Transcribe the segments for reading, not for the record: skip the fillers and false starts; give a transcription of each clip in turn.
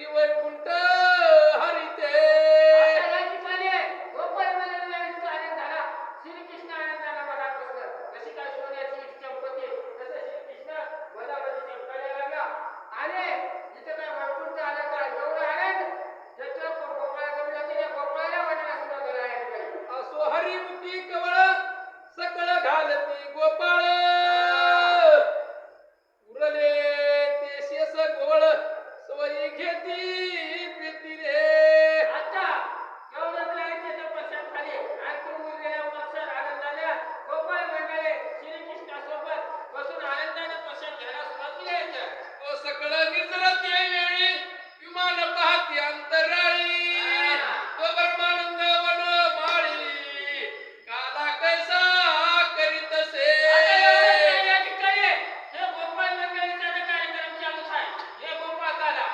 वैकुंठ हरिते. आता या ठिकाणी गोपाळ मनोरंजनाचा इतका आनंद झाला. श्रीकृष्ण आनंदाने मनात बसलं. जशी काय सोन्याची ईट चमकते तसं श्रीकृष्ण मनामध्ये चमकायला लागला. आणि इथं काय वैकुंठ आलं का एवढं आनंद त्याच्या गोपाळ कमी होते. त्या गोपाळाला वाटायला सुद्धा झाला या ठिकाणी. असो हरिमुखी कवळ सकळ घालती गोपाळ. उरले ते शेष गोवळ सोयी घेती प्रीती रे. आता तेवढंच राहायचं त्या पश्चात खाली. आणि तो उरलेल्या पश्चात आनंदाने गोपाळ मंडळी श्रीकृष्णासोबत बसून आनंदाने पश्चात घ्यायला सुरुवात केली आहे. तो सकळ निजरती वेळी विमान पाहती अंतराळी. तो ब्रह्मानंद वन माळी काला कैसा करीत से. आता एवढंच नाही या ठिकाणी. हे गोपाळ मंडळीचा जो कार्यक्रम चालूच आहे. हे गोपाळ काला.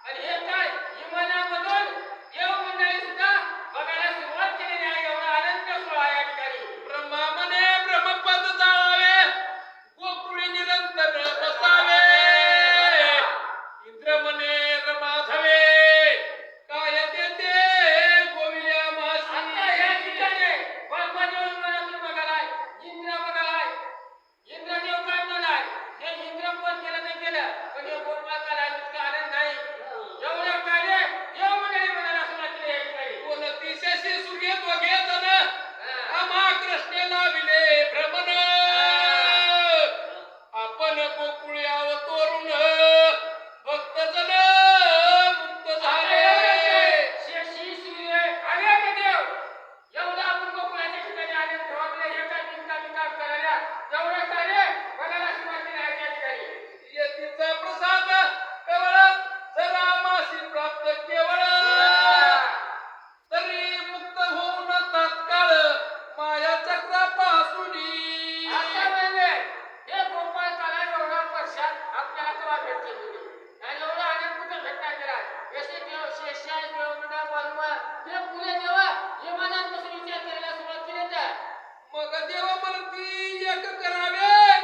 आणि हे काय विमानामधून देव मंडळी सुद्धा बघायला सुरुवात केलेली आहे. एवढा आनंद सोहळा या ठिकाणी. ब्रह्मा म्हणे ब्रह्मपद जाळावे गोकुळी निरंतर बसावे. इंद्र म्हणे रमाधवे काय देते गोविल्या आता मासी. या ठिकाणी ब्रह्मदेव विमानातून बघालाय. इंद्र बघालाय. इंद्रदेव काय म्हणालाय. हे इंद्र कोण केलं ते केलं. पण हे गोपाळ काला इतका आनंद नाही. एवढं कार्य देव मंडळी म्हणायला सुरुवात केली या ठिकाणी. कोणती शशी सूर्य दोघे जण आम्हा कृष्णे लाविले भ्रमण. आपण गोकुळी अवतरून भक्तजन मुक्त झाले. शेषी सूर्य अनेक देव एवढा आपण गोकुळाच्या ठिकाणी आनंद ठेवले. हे काय बिनकाम करायला एवढं कार्य म्हणायला सुरुवात केली आहे या ठिकाणी. यतीचा प्रसाद कवळ जरा मासी प्राप्त केवळ. तरी मुक्त होऊन तात्काळ माया चक्रापासूनी. आता म्हणजे हे गोपाळ काला एवढा पश्चात आपल्याला केव्हा भेटते म्हणजे. आणि एवढा आनंद कुठं भेटणार गेला. जसे देव शेषाय देवगुणा बर्मा हे पुढे जेव्हा विमानात बसून विचार करायला सुरुवात केली तर मग देव म्हणती एक करावे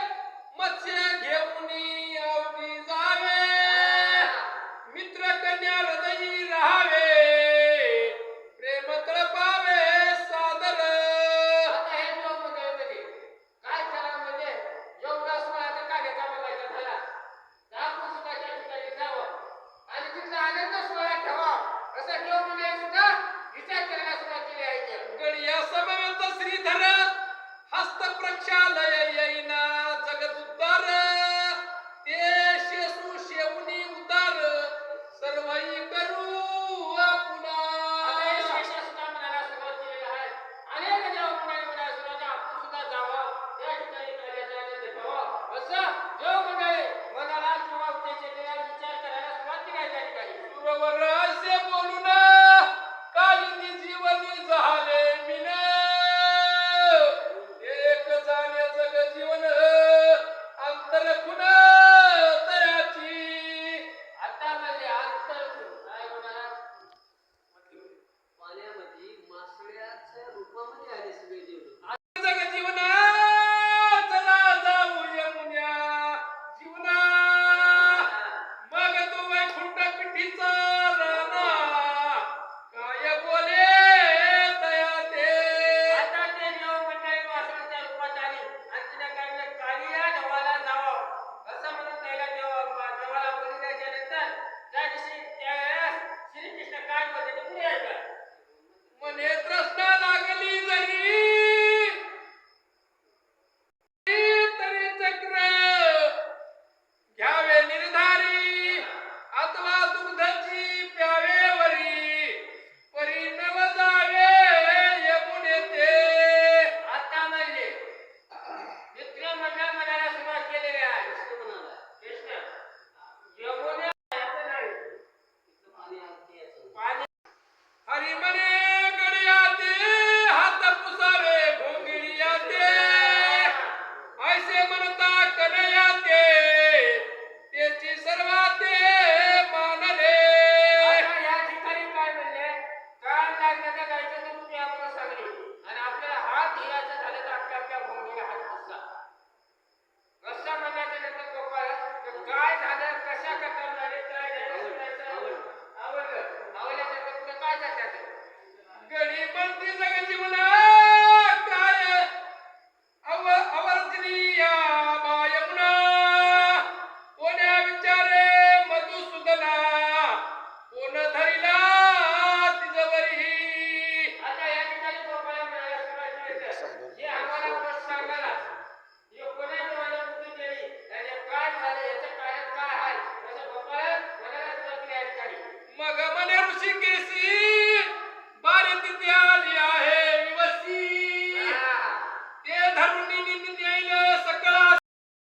मत्स्य घेऊन अवघी जावे. मित्र कन्या हृदयी राहावे प्रेम तळपावे सादर. आता हे देव मंडळीमध्ये काय करावं म्हणजे एवढा सोहळा तर काढायचा बघायचा झाला. आपण सुद्धा त्या ठिकाणी जावं आणि तिथला आनंद सोहळा ठेवा. असं देव मंडळी सुद्धा विचार करायला सुरुवात केली आहे इथे. गडिया समवेत श्रीधर हस्त प्रक्षालय येईना जगदुद्धार. ते शेषू शेवनी उतार सर्वही करू आता हे आपुला. शेषा सुद्धा म्हणायला सुरुवात केलेली आहे. अनेक देव मंडळी म्हणायला सुरुवात आहे, आपण सुद्धा जावं त्या ठिकाणी कार्याचा आनंद घ्यावा. असं देव मंडळी मनाला किंवा त्याच्या विचार करायला सुरुवात केली आहे त्या ठिकाणी. सुरवर असे बोलून कालिंदी जीवनी झाले मिन. एक जाणे जग जीवन अंतर खुन तयाची. आता म्हणजे अंतर काय होणार. पाण्यामध्ये मासळ्याच्या रूपामध्ये आले सगळे देव. जग जीवना चला जाऊ यमुन्या जीवना. मग तो वैकुंठ पिठीचा